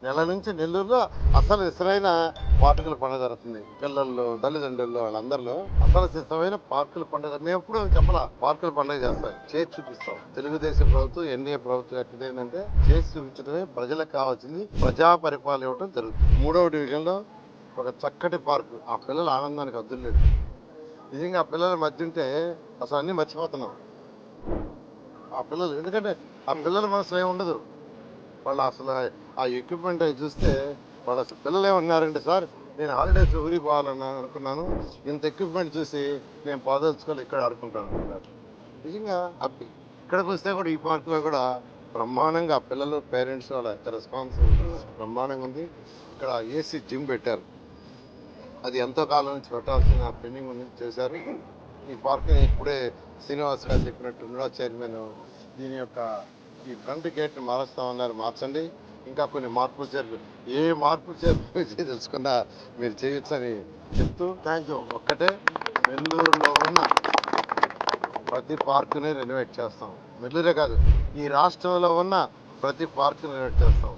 నెల నుంచి నెల్లూరులో అసలు ఇసరైన పార్కుల పండుగ జరుగుతుంది. పిల్లల్లో తల్లిదండ్రుల్లో వాళ్ళందరిలో అసలు సిద్ధమైన పార్కుల పండుగ. మేము ఎప్పుడు చెప్పాలా పార్కుల పండుగ చేస్తాం, చేసి చూపిస్తాం. తెలుగుదేశం ప్రభుత్వం ఎన్డీఏ ప్రభుత్వం ఎట్టిదేంటంటే చేసి చూపించడమే ప్రజలకు కావాల్సింది. ప్రజా పరిపాలన ఇవ్వడం జరుగుతుంది. 3వ డివిజన్లో ఒక చక్కటి పార్కు. ఆ పిల్లల ఆనందానికి అద్దులేదు. నిజంగా ఆ పిల్లల మధ్య ఉంటే అసలు అన్నీ మర్చిపోతున్నాం. ఆ పిల్లలు ఎందుకంటే ఆ పిల్లల మనసులో ఏమి ఉండదు. వాళ్ళు అసలు ఆ ఎక్విప్మెంట్ అవి చూస్తే వాళ్ళు అసలు పిల్లలు ఏమన్నారంటే, సార్ నేను హాలిడేస్ ఊరికి పోవాలని అనుకున్నాను, ఇంత ఎక్విప్మెంట్ చూసి నేను పోదలుచుకొని ఇక్కడ ఆడుకుంటాను అనుకున్నారు. నిజంగా ఇక్కడికి వస్తే కూడా ఈ పార్కులో కూడా బ్రహ్మాండంగా పిల్లలు పేరెంట్స్ వాళ్ళ రెస్పాన్స్ బ్రహ్మాండంగా ఉంది. ఇక్కడ ఏసీ జిమ్ పెట్టారు. అది ఎంతో కాలం నుంచి పెట్టాల్సిన పెండింగ్ ఉంది, చేశారు. ఈ పార్క్ ఇప్పుడే శ్రీనివాస్ గారు చెప్పినట్టు చైర్మన్ దీని యొక్క ఈ ఫ్రంట్ గేట్ మారుస్తామన్నారు. మార్చండి. ఇంకా కొన్ని మార్పులు చేర్పులు, ఏ మార్పులు చేర్పులు తెలుసుకున్నా మీరు చేయొచ్చని చెప్తూ థ్యాంక్ యూ. ఒక్కటే నెల్లూరులో ఉన్న ప్రతి పార్కుని రెనోవేట్ చేస్తాం. నెల్లూరే కాదు, ఈ రాష్ట్రంలో ఉన్న ప్రతి పార్కుని రెనోవేట్ చేస్తాం.